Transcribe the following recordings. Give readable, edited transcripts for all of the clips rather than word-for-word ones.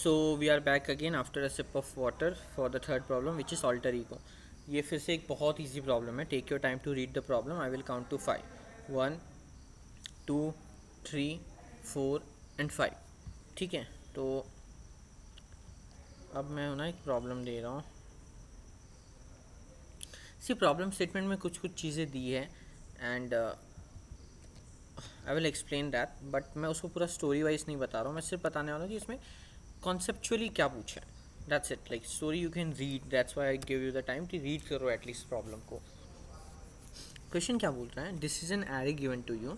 So we are back again after a sip of water for the third problem, which is alter ego. ये फिर से एक बहुत easy problem है. Take your time to read the problem. I will count to 5. 1, 2, 3, 4 and 5. ठीक है, तो अब मैं ना एक प्रॉब्लम दे रहा हूँ. सी प्रॉब्लम स्टेटमेंट में कुछ चीज़ें दी है and I will explain that, but मैं उसको पूरा स्टोरी वाइज नहीं बता रहा हूँ. मैं सिर्फ बताने वाला हूँ कि इसमें कॉन्सेप्चुअली क्या पूछा है. That's it. Like story you can read, that's why I give you the time to read करो एटलीस्ट प्रॉब्लम को. क्वेश्चन क्या बोल रहा है, this is an array given to you.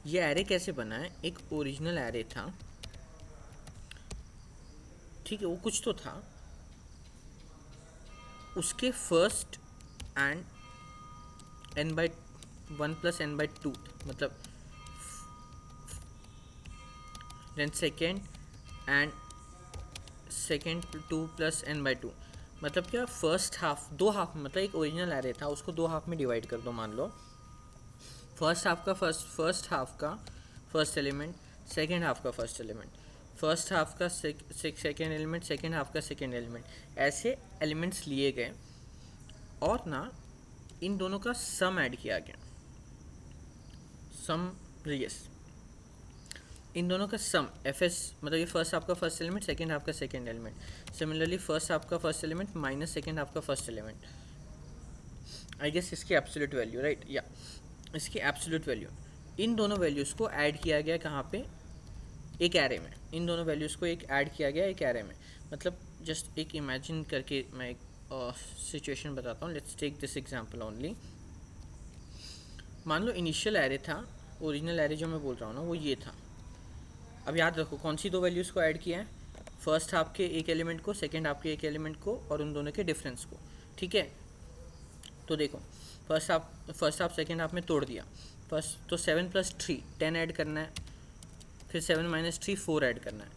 ये एरे कैसे बना है, एक ओरिजिनल एरे था, ठीक है, वो कुछ तो था, उसके फर्स्ट एंड n/1 + n/2 मतलब then second and second 2 + n/2 मतलब क्या, फर्स्ट हाफ, दो हाफ, मतलब एक ओरिजिनल एरे था, उसको दो हाफ में डिवाइड कर दो. मान लो फर्स्ट हाफ का फर्स्ट एलिमेंट, सेकेंड हाफ का फर्स्ट एलिमेंट, फर्स्ट हाफ का सेकेंड एलिमेंट, सेकेंड हाफ का सेकेंड एलिमेंट, ऐसे एलिमेंट्स लिए गए और ना इन दोनों का सम ऐड किया गया. सम, यस, इन दोनों का सम fs, मतलब ये फर्स्ट हाफ का फर्स्ट एलिमेंट, सेकेंड हाफ का second element. Similarly first half का first element minus second half का फर्स्ट एलिमेंट. आई गेस इसकी एब्सोल्यूट वैल्यू, राइट, या इसकी एब्सोल्यूट वैल्यू, इन दोनों वैल्यूज़ को ऐड किया गया कहाँ पे, एक एरे में. इन दोनों वैल्यूज़ को एक ऐड किया गया एक एरे में. मतलब जस्ट एक इमेजिन करके मैं एक सिचुएशन बताता हूँ. Let's take this example only. मान लो इनिशियल एरे था, ओरिजिनल एरे जो मैं बोल रहा हूँ ना वो ये था. अब याद रखो कौन सी दो वैल्यूज़ को ऐड किया है, फर्स्ट हाफ के एक एलिमेंट को, सेकेंड हाफ के एक एलिमेंट को और उन दोनों के डिफरेंस को. ठीक है, तो देखो फर्स्ट हाफ सेकेंड हाफ में तोड़ दिया. फर्स्ट तो 7 + 3 10 ऐड करना है, फिर 7 - 3 4 ऐड करना है,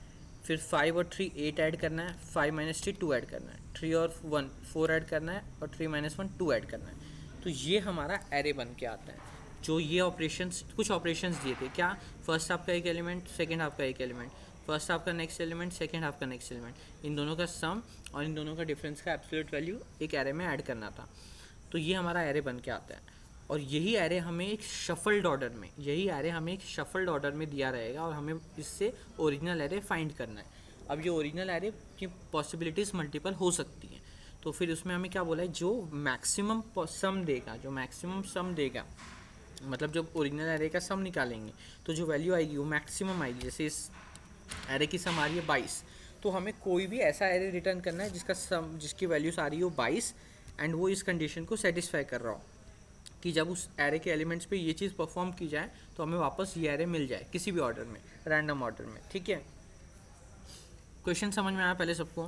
फिर 5 और 3 8 ऐड करना है, 5 - 3 2 ऐड करना है, 3 और 1 4 ऐड करना है और 3 - 1 2 ऐड करना है. तो ये हमारा एरे बन के आता है. जो ये ऑपरेशंस, कुछ ऑपरेशंस दिए थे क्या, फर्स्ट हाफ का एक एलिमेंट, सेकेंड हाफ का एक एलिमेंट, फर्स्ट हाफ का नेक्स्ट एलिमेंट, सेकेंड हाफ का नेक्स्ट एलिमेंट, इन दोनों का सम और इन दोनों का डिफरेंस का एब्सोल्यूट वैल्यू एक एरे में ऐड करना था. तो ये हमारा एरे बन के आता है. और यही एरे हमें एक शफल्ड ऑर्डर में दिया रहेगा और हमें इससे ओरिजिनल एरे फाइंड करना है. अब ये ओरिजिनल एरे की पॉसिबिलिटीज़ मल्टीपल हो सकती हैं. तो फिर उसमें हमें क्या बोला है, जो मैक्सिमम सम देगा, मतलब जब ओरिजिनल एरे का सम निकालेंगे तो जो वैल्यू आएगी वो मैक्सिमम आएगी. जैसे इस एरे की सम आ रही है 22, तो हमें कोई भी ऐसा एरे रिटर्न करना है जिसकी वैल्यूज आ रही हो 22 एंड वो इस कंडीशन को सेटिस्फाई कर रहा हो कि जब उस एरे के एलिमेंट्स पे ये चीज़ परफॉर्म की जाए तो हमें वापस ये एरे मिल जाए किसी भी ऑर्डर में, रैंडम ऑर्डर में. ठीक है, क्वेश्चन समझ में आया पहले सबको?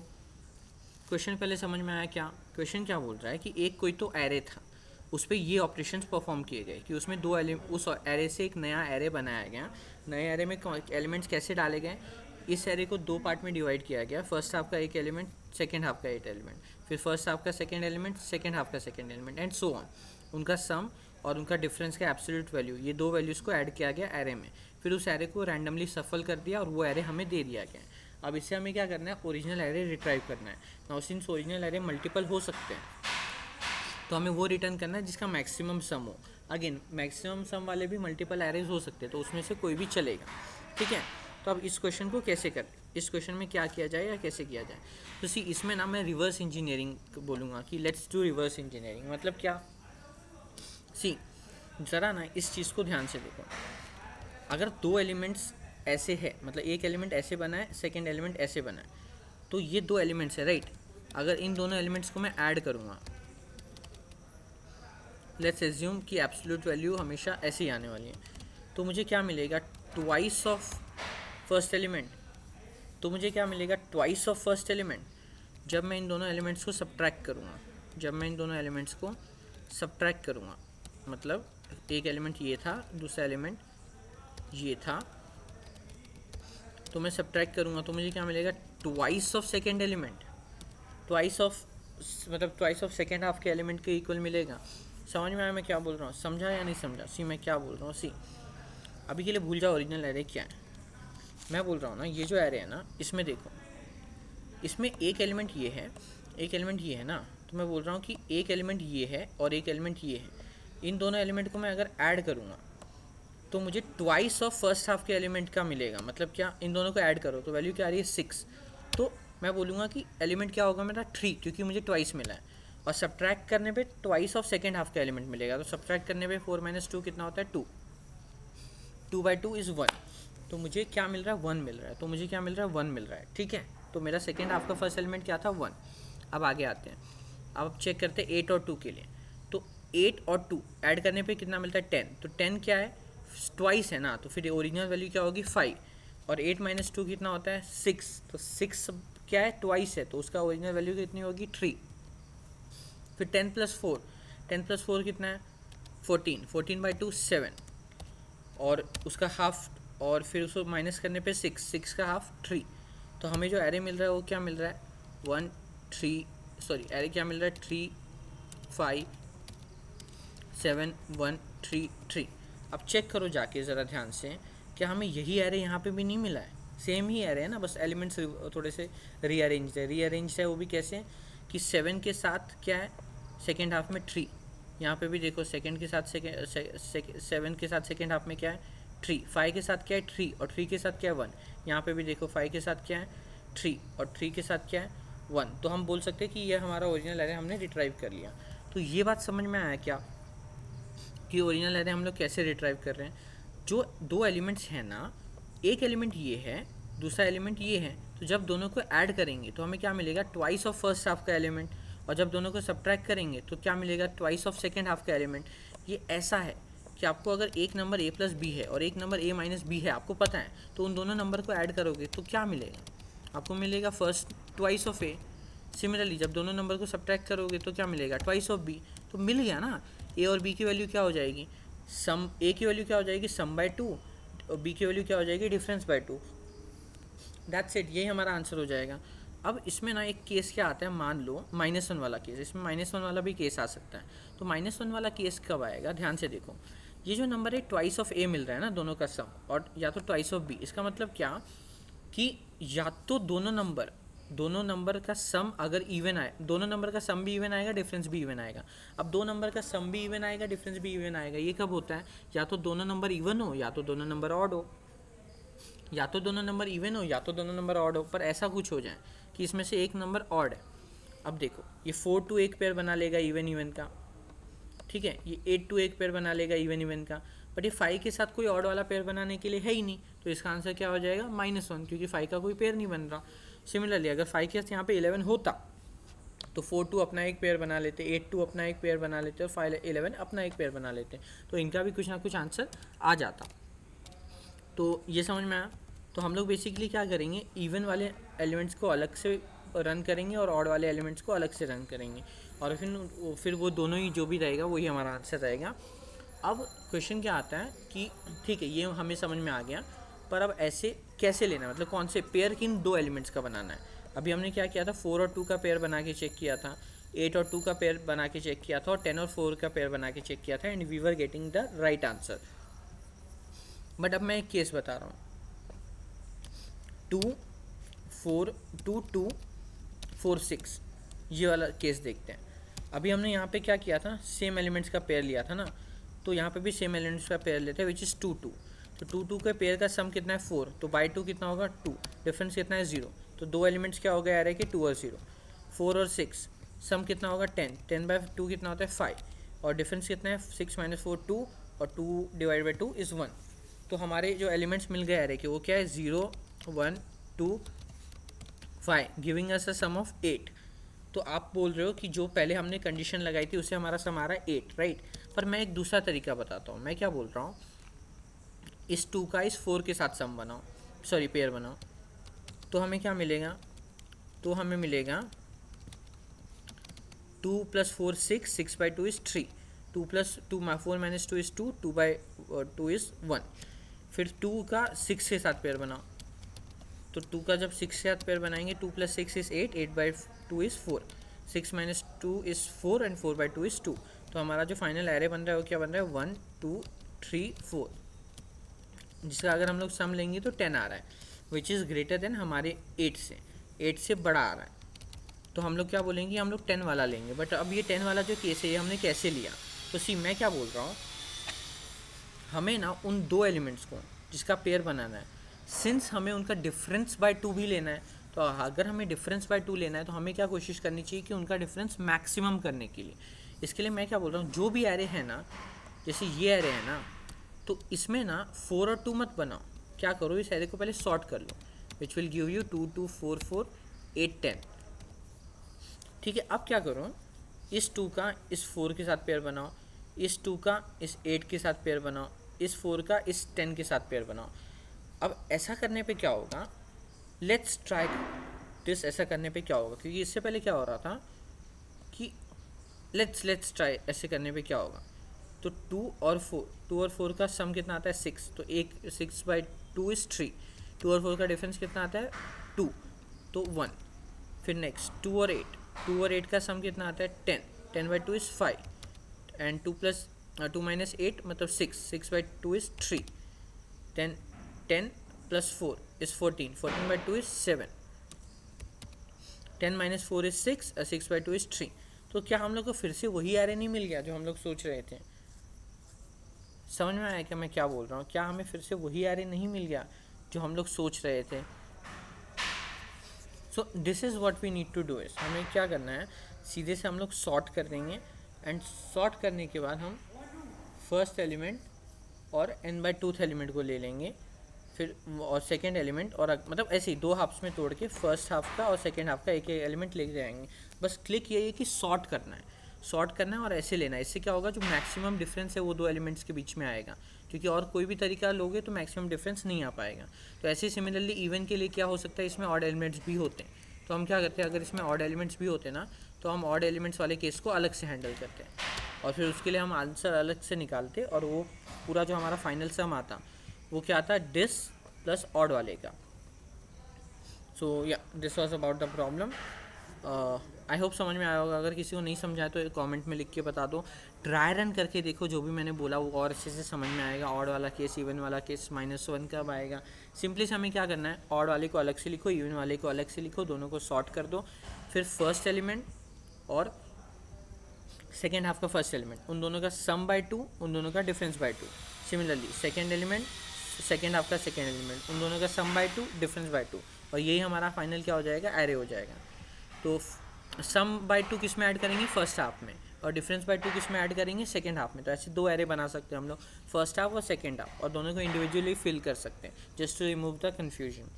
क्वेश्चन पहले समझ में आया क्या? क्वेश्चन क्या बोल रहा है कि एक कोई तो एरे था, उस पर ये ऑपरेशंस परफॉर्म किए गए कि उसमें उस एरे से एक नया एरे बनाया गया. नए एरे में एलिमेंट्स कैसे डाले गए, इस एरे को दो पार्ट में डिवाइड किया गया. फर्स्ट हाफ का एक एलिमेंट, सेकेंड हाफ का एक एलिमेंट, फिर फर्स्ट हाफ का सेकेंड एलिमेंट, सेकेंड हाफ का second element and so on. उनका सम और उनका डिफरेंस का एब्सोल्यूट वैल्यू, ये दो वैल्यूज़ को ऐड किया गया एरे में. फिर उस एरे को रैंडमली सफल कर दिया और वो एरे हमें दे दिया गया. अब इससे हमें क्या करना है, ओरिजिनल एरे रिट्राइव करना है. Now since original array multiple हो सकते हैं तो हमें वो रिटर्न करना है जिसका मैक्सिमम सम हो. अगेन मैक्सिमम सम वाले भी मल्टीपल एरेज हो सकते हैं, तो उसमें से कोई भी चलेगा. ठीक है, तो अब इस क्वेश्चन को कैसे करें, इस क्वेश्चन में क्या किया जाए या कैसे किया जाए. तो सी इसमें ना मैं रिवर्स इंजीनियरिंग बोलूँगा कि लेट्स डू रिवर्स इंजीनियरिंग. मतलब क्या, सी ज़रा ना इस चीज़ को ध्यान से देखो. अगर दो एलिमेंट्स ऐसे है, मतलब एक एलिमेंट ऐसे बना है, सेकेंड एलिमेंट ऐसे बना है, तो ये दो एलिमेंट्स है, राइट. अगर इन दोनों एलिमेंट्स को मैं ऐड करूँगा, लेट्स एज्यूम कि एब्सोल्यूट वैल्यू हमेशा ऐसे ही आने वाली है, तो मुझे क्या मिलेगा, ट्वाइस ऑफ फर्स्ट एलिमेंट. तो मुझे क्या मिलेगा, ट्वाइस ऑफ फर्स्ट एलिमेंट. जब मैं इन दोनों एलिमेंट्स को सब्ट्रैक्ट करूँगा, मतलब एक एलिमेंट ये था, दूसरा एलिमेंट ये था, तो मैं सब्ट्रैक्ट करूँगा तो मुझे क्या मिलेगा, twice of second element. Twice of second half के एलिमेंट के इक्वल मिलेगा. समझ में आया मैं क्या बोल रहा हूँ, समझा या नहीं समझा? सी मैं क्या बोल रहा हूँ, सी अभी के लिए भूल जाओ ओरिजिनल एरे क्या है. मैं बोल रहा हूँ ना, ये जो एरे है ना, इसमें देखो इसमें एक एलिमेंट ये है, एक एलिमेंट ये है ना, तो मैं बोल रहा हूँ कि एक एलिमेंट ये है और एक एलिमेंट ये है, इन दोनों एलिमेंट को मैं अगर ऐड करूँगा तो मुझे ट्वाइस ऑफ फर्स्ट हाफ के एलिमेंट का मिलेगा। मतलब क्या, इन दोनों को ऐड करो तो वैल्यू क्या आ रही है 6, तो मैं बोलूँगा कि एलिमेंट क्या होगा मेरा 3, क्योंकि मुझे ट्वाइस मिला है। और सब्ट्रैक्ट करने पे ट्वाइस ऑफ सेकेंड हाफ का एलिमेंट मिलेगा, तो सब्ट्रैक्ट करने पे 4 - 2 कितना होता है 2, 2/2 इज़ 1, तो मुझे क्या मिल रहा है 1 मिल रहा है, तो मुझे क्या मिल रहा है 1 मिल रहा है। ठीक है, तो मेरा सेकेंड हाफ का फर्स्ट एलिमेंट क्या था 1। अब आगे आते हैं, अब चेक करते हैं 8 और 2 के लिए। तो 8 और 2 ऐड करने पे कितना मिलता है 10, तो 10 क्या है ट्वाइस है ना, तो फिर ओरिजिनल वैल्यू क्या होगी 5, और 8 - 2 कितना होता है 6, तो 6 क्या है ट्वाइस है, तो उसका ओरिजिनल वैल्यू कितनी होगी 3। फिर 10 + 4, 10 + 4 कितना है 14, 14/2 7, और उसका हाफ, और फिर उसको माइनस करने पे 6, 6 का हाफ 3, तो हमें जो एरे मिल रहा है वो क्या मिल रहा है 1 3, सॉरी एरे क्या मिल रहा है 3 5 7 1 3 3। अब चेक करो जाके ज़रा ध्यान से, क्या हमें यही एरे यहाँ पे भी नहीं मिला है? सेम ही एरे है ना, बस एलिमेंट्स थोड़े से रीअरेंज है। रीअरेंज है वो भी कैसे कि 7 के साथ क्या है सेकेंड हाफ में 3, यहाँ पे भी देखो सेकेंड के साथ 7 के साथ सेकेंड हाफ में क्या है 3, 5 के साथ क्या है 3, और 3 के साथ क्या है 1, यहाँ पे भी देखो 5 के साथ क्या है 3, और 3 के साथ क्या है 1, तो हम बोल सकते हैं कि यह हमारा ओरिजिनल एरे हमने रिट्राइव कर लिया। तो ये बात समझ में आया क्या कि ओरिजिनल एरे हम लोग कैसे रिट्राइव कर रहे हैं? जो दो एलिमेंट्स हैं ना, एक एलिमेंट ये है, दूसरा एलिमेंट ये है, तो जब दोनों को ऐड करेंगे तो हमें क्या मिलेगा ट्वाइस ऑफ फर्स्ट हाफ का एलिमेंट, और जब दोनों को सब्ट्रैक्ट करेंगे तो क्या मिलेगा ट्वाइस ऑफ सेकेंड हाफ का एलिमेंट। ये ऐसा है कि आपको अगर एक नंबर a + b है और एक नंबर a - b है, आपको पता है, तो उन दोनों नंबर को ऐड करोगे तो क्या मिलेगा, आपको मिलेगा first twice of a। Similarly जब दोनों नंबर को सब्ट्रैक्ट करोगे तो क्या मिलेगा ट्वाइस ऑफ b, तो मिल गया ना। a और b की वैल्यू क्या हो जाएगी, सम a की वैल्यू क्या हो जाएगी सम/2, और b की वैल्यू क्या हो जाएगी डिफरेंस/2। दैट्स इट, यही हमारा आंसर हो जाएगा। अब इसमें ना एक केस क्या आता है, मान लो -1 वाला केस, इसमें -1 वाला भी केस आ सकता है। तो -1 वाला केस कब आएगा, ध्यान से देखो, ये जो नंबर है ट्वाइस ऑफ a मिल रहा है ना दोनों का सम, और या तो ट्वाइस ऑफ b। इसका मतलब क्या कि या तो दोनों नंबर का सम अगर इवन आए, दोनों नंबर का सम भी इवन आएगा, डिफरेंस भी इवन आएगा। अब दो नंबर का सम भी इवन आएगा, डिफरेंस भी इवन आएगा, ये कब होता है, या तो दोनों नंबर इवन हो या तो दोनों नंबर ऑड हो, या तो दोनों नंबर इवन हो या तो दोनों नंबर ऑड हो, पर ऐसा कुछ हो जाए कि इसमें से एक नंबर ऑड है। अब देखो ये 4 to एक पेयर बना लेगा इवन इवन का, ठीक है, ये 8 to एक पेयर बना लेगा इवन इवन का, बट ये 5 के साथ कोई ऑड वाला पेयर बनाने के लिए है ही नहीं, तो इसका आंसर क्या हो जाएगा -1, क्योंकि 5 का कोई पेयर नहीं बन रहा। सिमिलरली अगर 5 के साथ यहाँ पे 11 होता तो 4 2 अपना एक पेयर बना लेते, 8 2 अपना एक पेयर बना लेते, और 5 11 अपना एक पेयर बना लेते, तो इनका भी कुछ ना कुछ आंसर आ जाता। तो ये समझ में आया। तो हम लोग बेसिकली क्या करेंगे, इवन वाले एलिमेंट्स को अलग से रन करेंगे और ऑड वाले एलिमेंट्स को अलग से रन करेंगे, और फिर वो दोनों ही जो भी रहेगा वही हमारा आंसर रहेगा। अब क्वेश्चन क्या आता है कि ठीक है ये हमें समझ में आ गया, पर अब ऐसे कैसे लेना है, मतलब कौन से पेयर किन दो एलिमेंट्स का बनाना है। अभी हमने क्या किया था 4 और 2 का पेयर बना के चेक किया था, 8 और 2 का पेयर बना के चेक किया था, और 10 और 4 का पेयर बना के चेक किया था, and we were getting the right answer. But अब मैं एक केस बता रहा हूँ, 2 4 2 2 4 6, ये वाला केस देखते हैं। अभी हमने यहाँ पे क्या किया था, सेम एलिमेंट्स का पेयर लिया था ना, तो यहाँ पे भी सेम एलिमेंट्स का पेयर लेते हैं विच इज़ 2 2। तो 2 2 के पेयर का सम कितना है 4, तो बाई 2 कितना होगा 2, डिफरेंस कितना है 0, तो दो एलिमेंट्स क्या हो गए आ रहे कि 2 और 0। 4 और 6 सम कितना होगा 10, 10/2 कितना होता है 5, और डिफरेंस कितना है 6 - 4 2, और 2/2 इज़ 1। तो हमारे जो एलिमेंट्स मिल गए आ रहे कि वो क्या है 0 1 2 5, giving us a some of 8। तो आप बोल रहे हो कि जो पहले हमने कंडीशन लगाई थी उससे हमारा सम आ रहा है 8, राइट। पर मैं एक दूसरा तरीका बताता हूँ, मैं क्या बोल रहा हूँ, इस 2 का इस 4 के साथ सम बनाओ, सॉरी पेयर बनाओ, तो हमें क्या मिलेगा, तो हमें मिलेगा 2 + 4 6, 6/2 इज़ 3, 2 + 2 4 - 2 इज़ 2, 2/2 इज़ 1। फिर 2 का 6 के साथ पेयर बनाओ, तो 2 का जब 6 के साथ पेयर बनाएंगे 2 + 6 is 8, 8/2 is 4, 6 - 2 is 4, and 4/2 is 2। तो हमारा जो फाइनल एरे बन रहा है वो क्या बन रहा है 1 2 3 4, जिसका अगर हम लोग सम लेंगे तो 10 आ रहा है, विच इज़ ग्रेटर देन हमारे 8 से। 8 से बड़ा आ रहा है, तो हम लोग क्या बोलेंगे, हम लोग 10 वाला लेंगे। बट अब ये 10 वाला जो केस है ये हमने कैसे लिया, तो सी मैं क्या बोल रहा हूँ, हमें ना उन दो एलिमेंट्स को जिसका पेयर बनाना है, सिंस हमें उनका डिफरेंस बाय 2 भी लेना है, तो अगर हमें डिफरेंस बाय 2 लेना है तो हमें क्या कोशिश करनी चाहिए कि उनका डिफरेंस मैक्सिमम करने के लिए। इसके लिए मैं क्या बोल रहा हूँ, जो भी एरे है ना, जैसे ये एरे है ना, तो इसमें ना 4 और 2 मत बनाओ, क्या करो इस एरे को पहले सॉर्ट कर लो, विच विल गिव यू 2 2 4 4 8 10। ठीक है, अब क्या करो, इस 2 का इस 4 के साथ पेयर बनाओ, इस 2 का इस 8 के साथ पेयर बनाओ, इस 4 का इस 10 के साथ पेयर बनाओ। अब ऐसा करने पे क्या होगा, लेट्स ट्राई दिस, ऐसा करने पे क्या होगा, क्योंकि इससे पहले क्या हो रहा था कि लेट्स ट्राई, ऐसे करने पे क्या होगा, तो 2 और 4 का सम कितना आता है 6, तो एक 6/2 इज़ 3, 2 और 4 का डिफरेंस कितना आता है 2, तो 1। फिर नेक्स्ट 2 और 8 का सम कितना आता है 10, 10/2 इज़ 5, एंड 2 माइनस 8 मतलब 6/2 is 3, then 10 plus 4 is 14, 14/2 is 7, 10 minus 4 is 6, 6/2 is 3। तो क्या हम लोग को फिर से वही एरे नहीं मिल गया जो हम लोग सोच रहे थे? समझ में आया क्या मैं क्या बोल रहा हूँ? क्या हमें फिर से वही एरे नहीं मिल गया जो हम लोग सोच रहे थे? So this is what we need to do is, हमें क्या करना है, सीधे से हम लोग सॉर्ट कर देंगे, एंड सॉर्ट करने के बाद हम फर्स्ट एलिमेंट और n/2 एलिमेंट को ले लेंगे, फिर और सेकेंड एलिमेंट, और मतलब ऐसे ही 2 हाफ्स में तोड़ के फर्स्ट हाफ का और सेकेंड हाफ का एक एक एलिमेंट ले जाएंगे। बस क्लिक ये है कि सॉर्ट करना है और ऐसे लेना है। इससे क्या होगा, जो मैक्सिमम डिफरेंस है वो 2 एलिमेंट्स के बीच में आएगा, क्योंकि और कोई भी तरीका लोगे तो मैक्सिमम डिफरेंस नहीं आ पाएगा। तो ऐसे ही सिमिलरली इवन के लिए क्या हो सकता है, इसमें ऑड एलिमेंट्स भी होते हैं, तो हम क्या करते हैं, अगर इसमें ऑड एलिमेंट्स भी होते ना, तो हम ऑड एलिमेंट्स वाले केस को अलग से हैंडल करते हैं, और फिर उसके लिए हम आंसर अलग से निकालते, और वो पूरा जो हमारा फाइनल सम आता वो क्या आता है, डिस प्लस ऑड वाले का। सो या this was about the problem. I hope समझ में आया होगा। अगर किसी को नहीं समझाया तो कमेंट में लिख के बता दो, ट्राई रन करके देखो, जो भी मैंने बोला वो और अच्छे से समझ में आएगा। ऑड वाला केस, इवन वाला केस, -1 कब आएगा, सिंपली से हमें क्या करना है, ऑड वाले को अलग से लिखो, इवन वाले को अलग से लिखो, दोनों को सॉर्ट कर दो, फिर फर्स्ट एलिमेंट और सेकेंड हाफ का फर्स्ट एलिमेंट, उन दोनों का सम बाय 2, उन दोनों का difference bye 2। Similarly second element, second half का सेकेंड एलिमेंट, उन दोनों का सम बाय 2, डिफरेंस बाय 2, और यही हमारा फाइनल क्या हो जाएगा, एरे हो जाएगा। तो सम बाय 2 किस में ऐड करेंगे, फर्स्ट हाफ में, और डिफरेंस बाय 2 किस में ऐड करेंगे, सेकेंड हाफ में। तो ऐसे 2 एरे बना सकते हैं हम लोग, फर्स्ट हाफ और सेकेंड हाफ, और दोनों को इंडिविजुअली फिल कर सकते हैं, just to remove the confusion.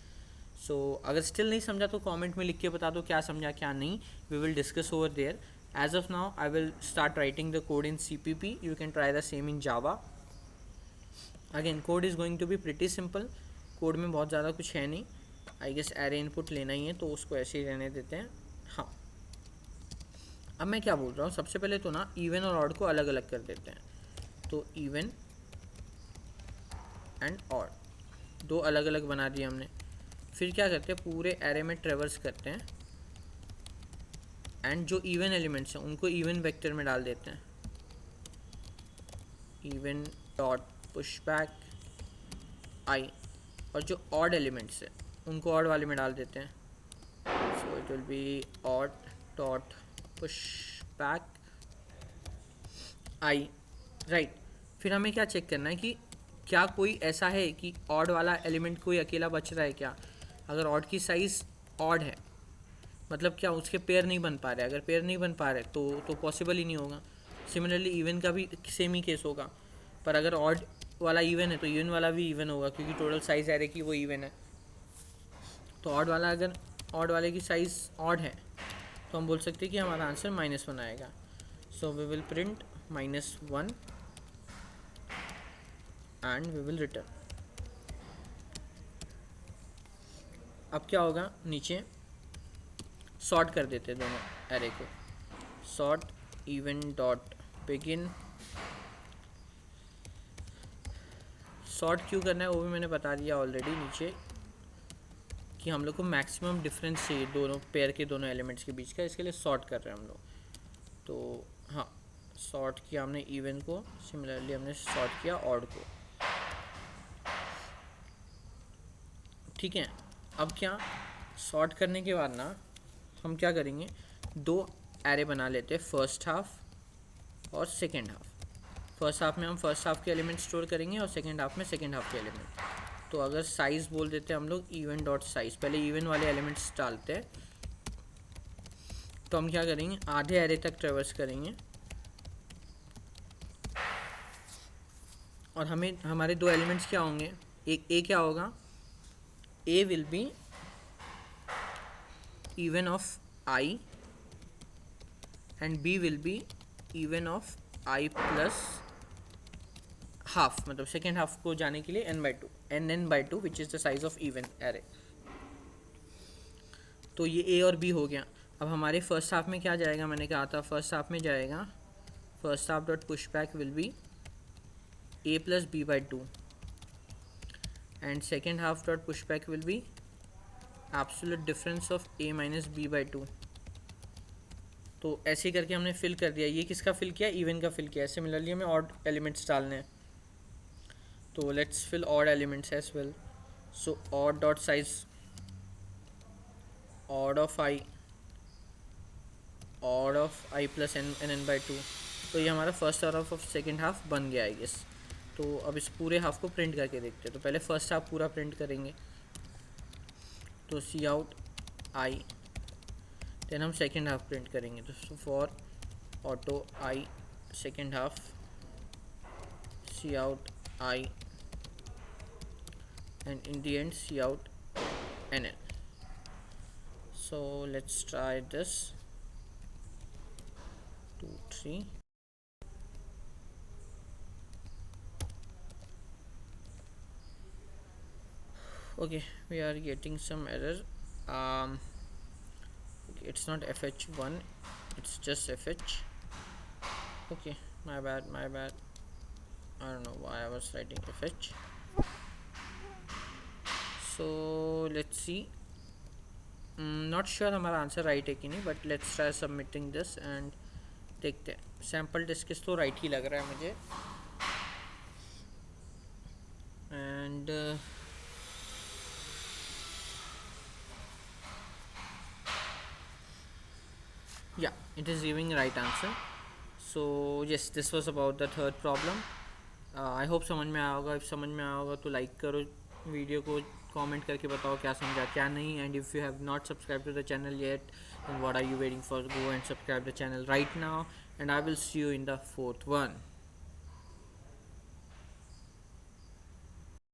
So अगर स्टिल नहीं समझा तो कमेंट में लिख के बता दो क्या समझा क्या नहीं, we will discuss over there. As of now, I will start writing the code in CPP. You can try the same in Java. Again, code is going to be pretty simple. Code में बहुत ज़्यादा कुछ है नहीं, I guess array input लेना ही है तो उसको ऐसे ही रहने देते हैं। हाँ, अब मैं क्या बोल रहा हूँ, सबसे पहले तो ना इवन और ऑड को अलग अलग कर देते हैं। तो इवन एंड ऑड 2 अलग अलग बना दिए हमने। फिर क्या करते हैं, पूरे एरे में ट्रेवर्स करते हैं, एंड जो इवन एलिमेंट्स हैं उनको इवन वेक्टर में डाल देते हैं, even dot push back I, और जो ऑड एलिमेंट्स हैं उनको ऑड वाले में डाल देते हैं। So it will be odd dot push back I, right. फिर हमें क्या चेक करना है कि क्या कोई ऐसा है कि ऑड वाला एलिमेंट कोई अकेला बच रहा है क्या। अगर ऑड की साइज़ ऑड है, मतलब क्या उसके पेयर नहीं बन पा रहे, अगर पेयर नहीं बन पा रहे तो पॉसिबल ही नहीं होगा। सिमिलरली इवन का भी सेम ही केस होगा, पर अगर ऑड वाला इवन है तो इवन वाला भी इवन होगा, क्योंकि टोटल साइज़ एरे की वो इवन है। तो ऑड वाला, अगर ऑड वाले की साइज़ ऑड है तो हम बोल सकते हैं कि हमारा आंसर -1 आएगा। So we will print -1 and we will return. अब क्या होगा, नीचे सॉर्ट कर देते हैं दोनों एरे को, sort even dot begin. Sort क्यों करना है वो भी मैंने बता दिया ऑलरेडी नीचे, कि हम लोग को मैक्सिमम डिफरेंस चाहिए दोनों पेयर के दोनों एलिमेंट्स के बीच का, इसके लिए सॉर्ट कर रहे हैं हम लोग। तो हाँ, सॉर्ट किया हमने इवन को, सिमिलरली हमने सॉर्ट किया ऑड को। ठीक है, अब क्या, सॉर्ट करने के बाद ना हम क्या करेंगे, दो एरे बना लेते हैं, फर्स्ट हाफ और सेकेंड हाफ। फर्स्ट हाफ में हम फर्स्ट हाफ के एलिमेंट स्टोर करेंगे और सेकेंड हाफ में सेकेंड हाफ के एलिमेंट। तो अगर साइज़ बोल देते हैं हम लोग इवन डॉट साइज़, पहले इवन वाले एलिमेंट्स डालते हैं। तो हम क्या करेंगे, आधे एरे तक ट्रेवर्स करेंगे और हमें हमारे दो एलिमेंट्स क्या होंगे, एक ए क्या होगा, A will be even of I and B will be even of I plus half, मतलब सेकेंड हाफ को जाने के लिए n/2 which is the size of even array. तो ये A और B हो गया। अब हमारे फर्स्ट हाफ में क्या जाएगा, मैंने कहा था फर्स्ट हाफ में जाएगा, first half dot push back will be A plus B/2 and second half dot push back will be absolute difference of A minus B/2। तो ऐसे ही करके हमने फिल कर दिया। ये किसका फिल किया, इवन का फिल किया। सिमिलरली हमें ऑड एलिमेंट्स डालने हैं, तो let's fill odd elements as well. So odd dot size, odd of I plus n/2। तो ये हमारा first half of second half बन गया आई गेस। तो अब इस पूरे हाफ को प्रिंट करके देखते हैं। तो पहले फर्स्ट हाफ पूरा प्रिंट करेंगे, तो सी आउट I, देन हम सेकेंड हाफ प्रिंट करेंगे। तो for auto I second half, C out I and in the end C out NN। So let's try this, 2 3 okay, we are getting some error. It's not fh1, it's just fh. Okay, my bad, I don't know why I was writing fh. So let's see, not sure हमारा answer right है कि नहीं, but let's try submitting this and देखते हैं। Sample disc तो right ही लग रहा है मुझे। And yeah, it is giving right answer. So yes, this was about the third problem. I hope समझ में आया होगा। if समझ में आया होगा तो लाइक करो वीडियो को, कमेंट करके बताओ क्या समझा क्या नहीं। And if you have not subscribe to the channel yet, then what are you waiting for? Go and subscribe the channel right now, and I will see you in the fourth one.